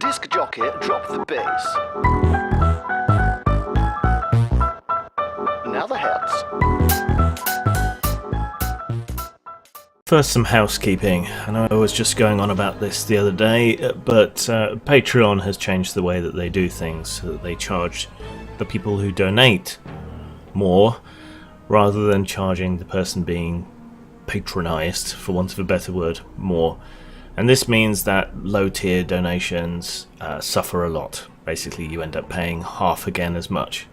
disc jockey drop the bass. Now the heads. First, some housekeeping. I know I was just going on about this the other day, but Patreon has changed the way that they do things, so that they charge the people who donate more, rather than charging the person being patronized, for want of a better word, more. And this means that low-tier donations suffer a lot. Basically, you end up paying half again as much.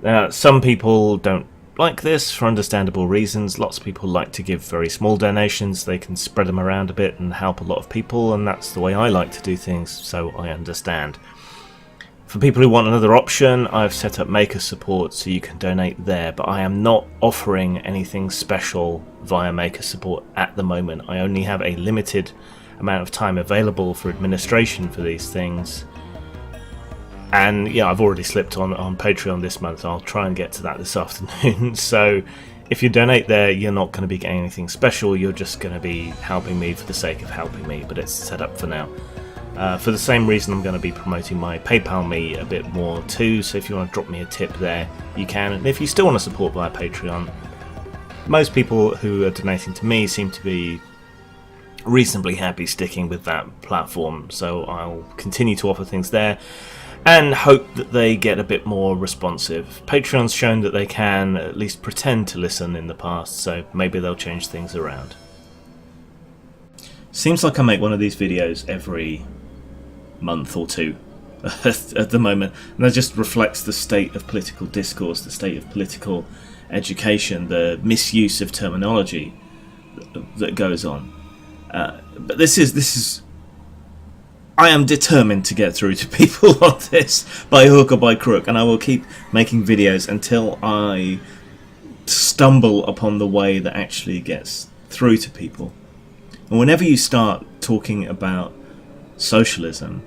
Now, some people don't like this for understandable reasons. Lots of people like to give very small donations. They can spread them around a bit and help a lot of people, and that's the way I like to do things, so I understand. For people who want another option, I've set up Maker Support so you can donate there, but I am not offering anything special via Maker Support at the moment. I only have a limited amount of time available for administration for these things. And yeah, I've already slipped on Patreon this month. I'll try and get to that this afternoon. So if you donate there, you're not going to be getting anything special. You're just going to be helping me for the sake of helping me, but it's set up for now. For the same reason, I'm going to be promoting my PayPal me a bit more too, so if you want to drop me a tip there, you can. And if you still want to support via Patreon, most people who are donating to me seem to be reasonably happy sticking with that platform, so I'll continue to offer things there and hope that they get a bit more responsive. Patreon's shown that they can at least pretend to listen in the past, so maybe they'll change things around. Seems like I make one of these videos every month or two at the moment, and that just reflects the state of political discourse, the state of political education, the misuse of terminology that goes on. But this is I am determined to get through to people on this by hook or by crook, and I will keep making videos until I stumble upon the way that actually gets through to people. And whenever you start talking about socialism,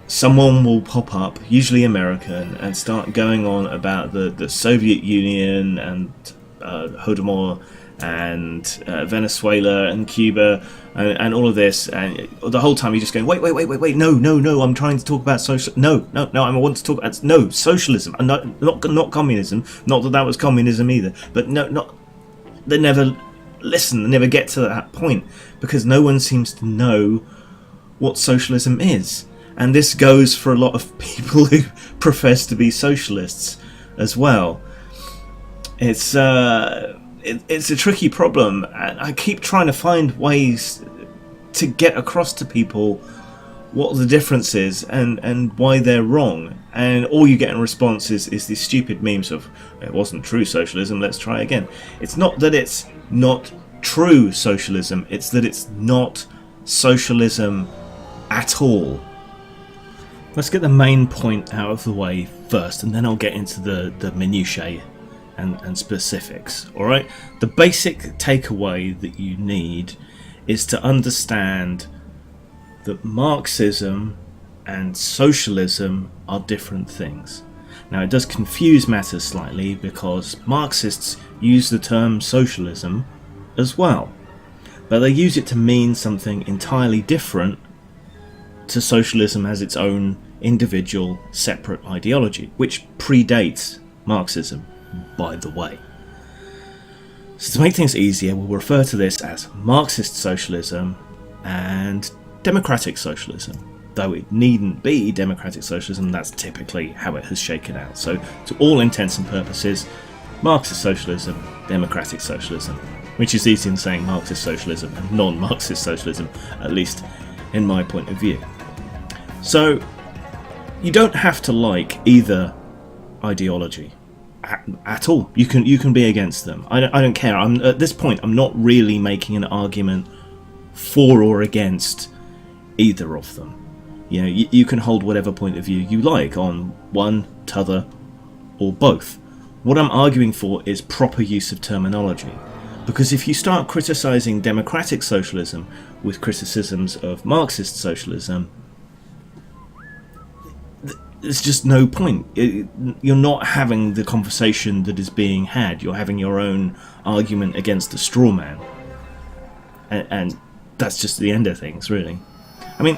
someone will pop up, usually American, and start going on about the Soviet Union and Holodomor and Venezuela and Cuba and all of this, and the whole time you're just going, wait, no, I'm trying to talk about no, I want to talk about socialism, and not communism. Not that was communism either, but they never listen, they never get to that point, because no one seems to know what socialism is. And this goes for a lot of people who profess to be socialists as well. It's a tricky problem, and I keep trying to find ways to get across to people what the difference is and why they're wrong. And all you get in response is these stupid memes of, it wasn't true socialism, let's try again. It's not that it's not true socialism, it's that it's not socialism at all. Let's get the main point out of the way first, and then I'll get into the minutiae and specifics. Alright? The basic takeaway that you need is to understand that Marxism and socialism are different things. Now, it does confuse matters slightly, because Marxists use the term socialism as well, but they use it to mean something entirely different to socialism as its own individual separate ideology, which predates Marxism, by the way. So to make things easier, we'll refer to this as Marxist socialism and democratic socialism, though it needn't be democratic socialism. That's typically how it has shaken out. So to all intents and purposes, Marxist socialism, democratic socialism, which is easier than saying Marxist socialism and non-Marxist socialism, at least in my point of view. So you don't have to like either ideology at all. You can be against them. I don't care. At this point, I'm not really making an argument for or against either of them. You know, you can hold whatever point of view you like on one, t'other, or both. What I'm arguing for is proper use of terminology. Because if you start criticising democratic socialism with criticisms of Marxist socialism, there's just no point. You're not having the conversation that is being had. You're having your own argument against a straw man. And that's just the end of things, really. I mean,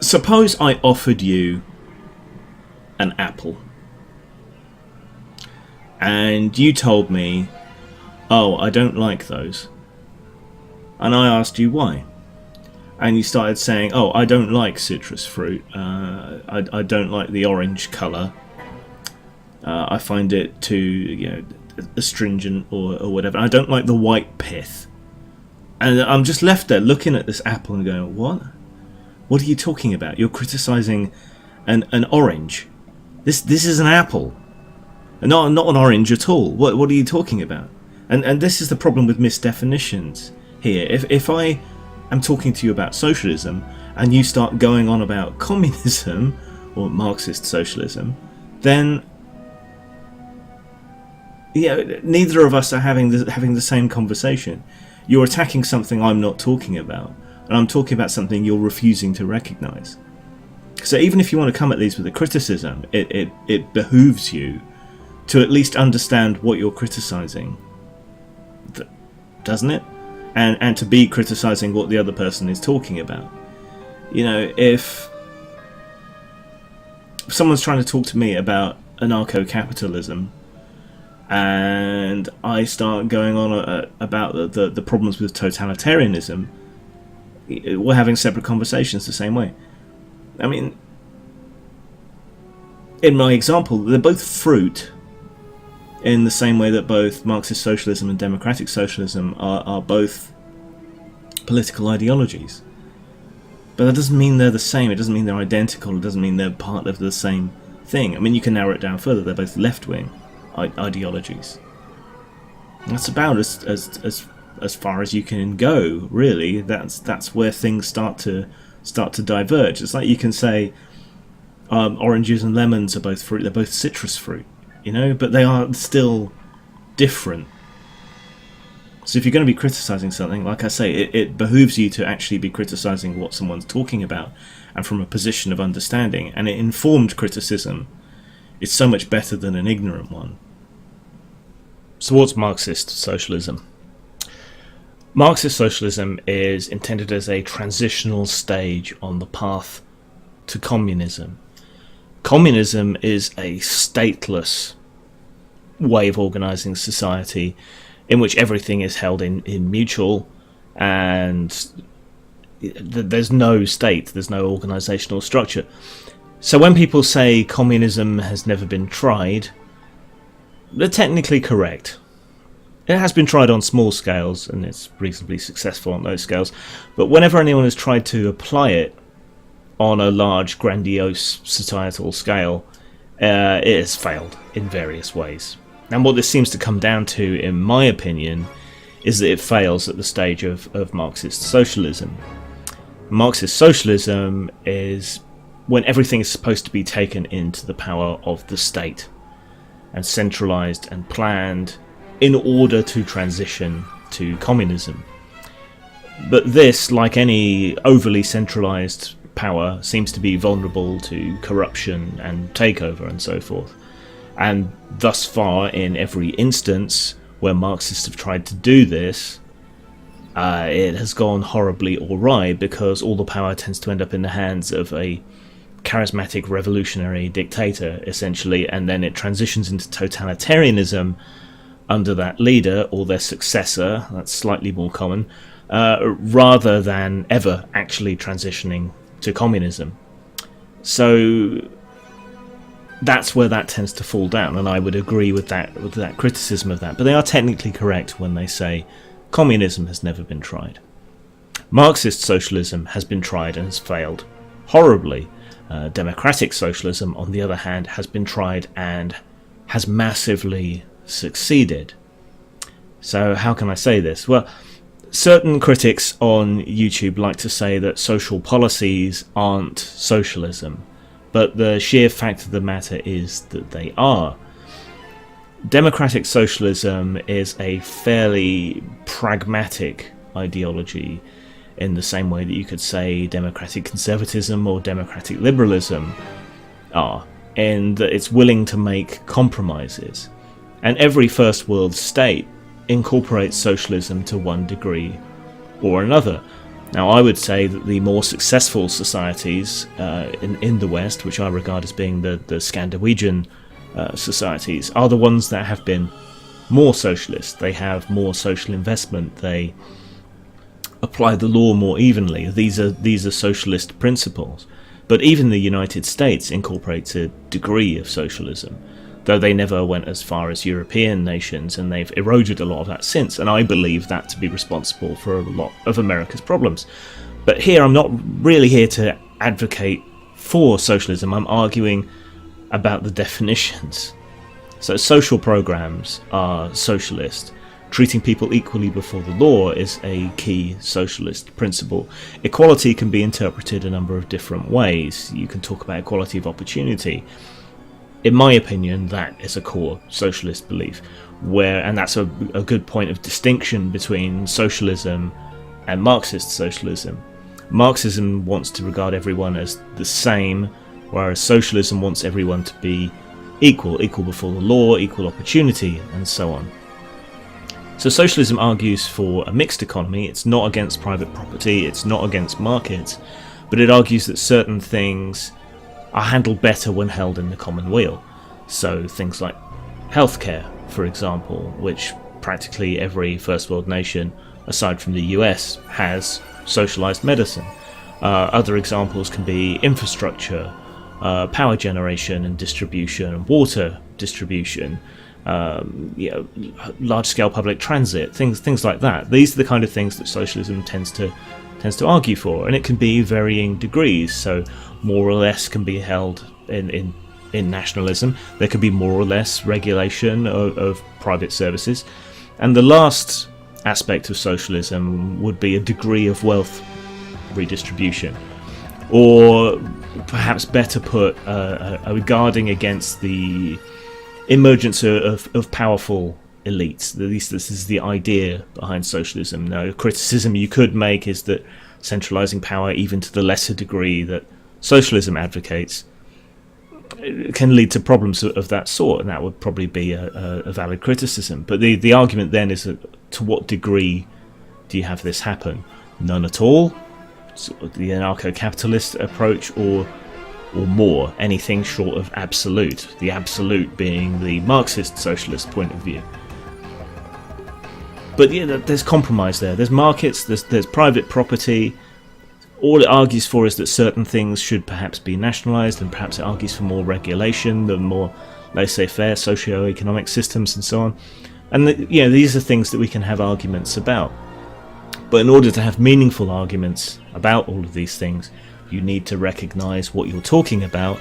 suppose I offered you an apple, and you told me, "Oh, I don't like those," and I asked you why, and you started saying, "Oh, I don't like citrus fruit. I don't like the orange colour. I find it too, astringent or whatever. I don't like the white pith." And I'm just left there looking at this apple and going, "What? What are you talking about? You're criticising an orange. This is an apple, not an orange at all. What are you talking about?" And this is the problem with misdefinitions here. If I am talking to you about socialism and you start going on about communism or Marxist socialism, then neither of us are having the same conversation. You're attacking something I'm not talking about, and I'm talking about something you're refusing to recognise. So even if you want to come at these with a criticism, it behooves you to at least understand what you're criticising, doesn't it? And to be criticising what the other person is talking about. If someone's trying to talk to me about anarcho-capitalism, and I start going on about the problems with totalitarianism, we're having separate conversations the same way. I mean, in my example, they're both fruit in the same way that both Marxist socialism and democratic socialism are both political ideologies. But that doesn't mean they're the same, it doesn't mean they're identical, it doesn't mean they're part of the same thing. I mean, you can narrow it down further, they're both left-wing ideologies. That's about as far as you can go, really. That's where things start to diverge. It's like you can say oranges and lemons are both fruit, they're both citrus fruit, but they are still different. So if you're going to be criticising something, like I say, it behooves you to actually be criticising what someone's talking about, and from a position of understanding. And an informed criticism is so much better than an ignorant one. So what's Marxist socialism? Marxist socialism is intended as a transitional stage on the path to communism. Communism is a stateless way of organising society in which everything is held in mutual, and there's no state, there's no organisational structure. So when people say communism has never been tried, they're technically correct. It has been tried on small scales, and it's reasonably successful on those scales, but whenever anyone has tried to apply it on a large, grandiose societal scale, it has failed in various ways. And what this seems to come down to, in my opinion, is that it fails at the stage of Marxist socialism. Marxist socialism is when everything is supposed to be taken into the power of the state and centralised and planned in order to transition to communism. But this, like any overly centralised power, seems to be vulnerable to corruption and takeover and so forth. And thus far, in every instance where Marxists have tried to do this, it has gone horribly awry, because all the power tends to end up in the hands of a charismatic revolutionary dictator, essentially, and then it transitions into totalitarianism under that leader or their successor. That's slightly more common, rather than ever actually transitioning to communism. So that's where that tends to fall down, and I would agree with that criticism of that. But they are technically correct when they say communism has never been tried. Marxist socialism has been tried and has failed horribly. Democratic socialism, on the other hand, has been tried and has massively succeeded. So how can I say this? Well, certain critics on YouTube like to say that social policies aren't socialism, but the sheer fact of the matter is that they are. Democratic socialism is a fairly pragmatic ideology, in the same way that you could say democratic conservatism or democratic liberalism are, in that it's willing to make compromises. And every first world state incorporates socialism to one degree or another. Now, I would say that the more successful societies in the West, which I regard as being the Scandinavian societies, are the ones that have been more socialist. They have more social investment. They apply the law more evenly. These are socialist principles. But even the United States incorporates a degree of socialism, though they never went as far as European nations, and they've eroded a lot of that since, and I believe that to be responsible for a lot of America's problems. But here, I'm not really here to advocate for socialism. I'm arguing about the definitions. So social programs are socialist. Treating people equally before the law is a key socialist principle. Equality can be interpreted a number of different ways. You can talk about equality of opportunity. In my opinion, that is a core socialist belief, and that's a good point of distinction between socialism and Marxist socialism. Marxism wants to regard everyone as the same, whereas socialism wants everyone to be equal before the law, equal opportunity, and so on. So socialism argues for a mixed economy. It's not against private property, it's not against markets, but it argues that certain things are handled better when held in the common weal. So things like healthcare, for example, which practically every first world nation, aside from the US, has socialized medicine. Other examples can be infrastructure, power generation and distribution, and water distribution, large-scale public transit, things like that. These are the kind of things that socialism tends to argue for, and it can be varying degrees. So more or less can be held in nationalism. There could be more or less regulation of private services, and the last aspect of socialism would be a degree of wealth redistribution, or perhaps better put, a guarding against the emergence of powerful elites. At least this is the idea behind socialism. Now, a criticism you could make is that centralizing power, even to the lesser degree that socialism advocates, can lead to problems of that sort, and that would probably be a valid criticism. But the argument then is that, to what degree do you have this happen? None at all, sort of the anarcho-capitalist approach, or more, anything short of absolute, the absolute being the Marxist socialist point of view. But yeah, there's compromise there. There's markets, there's private property. All it argues for is that certain things should perhaps be nationalised, and perhaps it argues for more regulation, the more laissez-faire socio-economic systems and so on. And these are things that we can have arguments about. But in order to have meaningful arguments about all of these things, you need to recognise what you're talking about,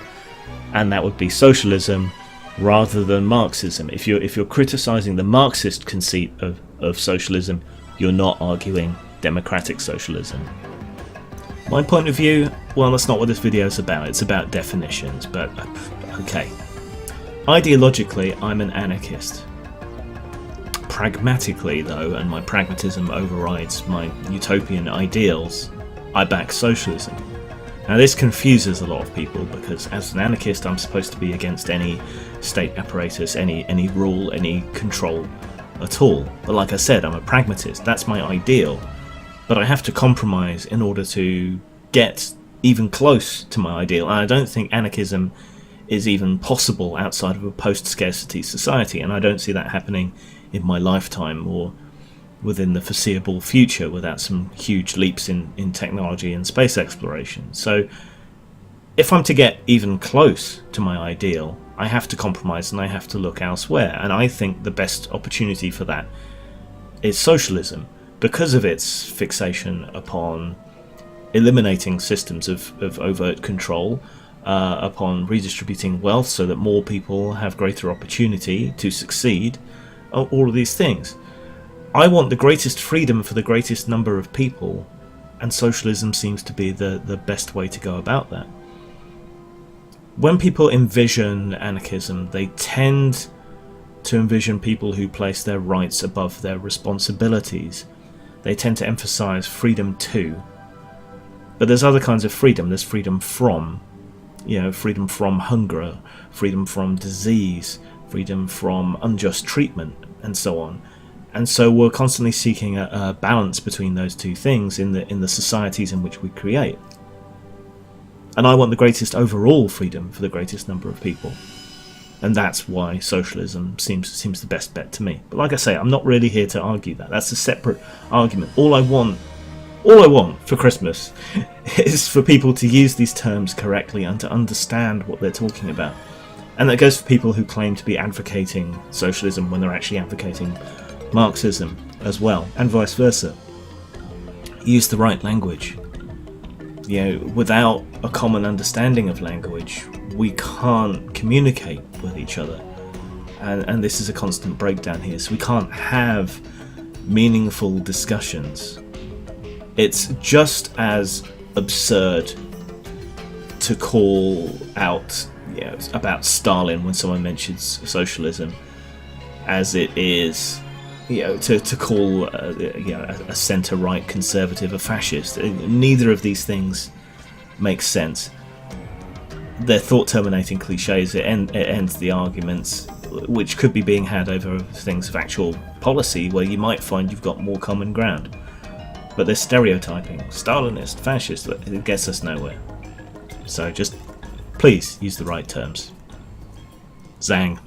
and that would be socialism rather than Marxism. If you're criticising the Marxist conceit of socialism, you're not arguing democratic socialism. My point of view, well, that's not what this video is about. It's about definitions, but okay. Ideologically, I'm an anarchist. Pragmatically, though, and my pragmatism overrides my utopian ideals, I back socialism. Now, this confuses a lot of people, because as an anarchist, I'm supposed to be against any state apparatus, any rule, any control at all. But like I said, I'm a pragmatist. That's my ideal. But I have to compromise in order to get even close to my ideal. And I don't think anarchism is even possible outside of a post-scarcity society, and I don't see that happening in my lifetime or within the foreseeable future without some huge leaps in technology and space exploration. So if I'm to get even close to my ideal, I have to compromise and I have to look elsewhere. And I think the best opportunity for that is socialism, because of its fixation upon eliminating systems of overt control, upon redistributing wealth so that more people have greater opportunity to succeed, all of these things. I want the greatest freedom for the greatest number of people, and socialism seems to be the best way to go about that. When people envision anarchism, they tend to envision people who place their rights above their responsibilities. They tend to emphasize freedom too. But there's other kinds of freedom. There's freedom from, freedom from hunger, freedom from disease, freedom from unjust treatment, and so on. And so we're constantly seeking a balance between those two things in the societies in which we create. And I want the greatest overall freedom for the greatest number of people. And that's why socialism seems the best bet to me. But like I say, I'm not really here to argue that. That's a separate argument. All I want for Christmas is for people to use these terms correctly and to understand what they're talking about. And that goes for people who claim to be advocating socialism when they're actually advocating Marxism as well, and vice versa. Use the right language. Without a common understanding of language, we can't communicate with each other. And this is a constant breakdown here. So we can't have meaningful discussions. It's just as absurd to call out about Stalin when someone mentions socialism as it is to call a centre-right conservative a fascist. Neither of these things makes sense. They're thought-terminating cliches. It ends the arguments, which could be being had over things of actual policy, where you might find you've got more common ground. But they're stereotyping. Stalinist, fascist, it gets us nowhere. So just please use the right terms. Zang.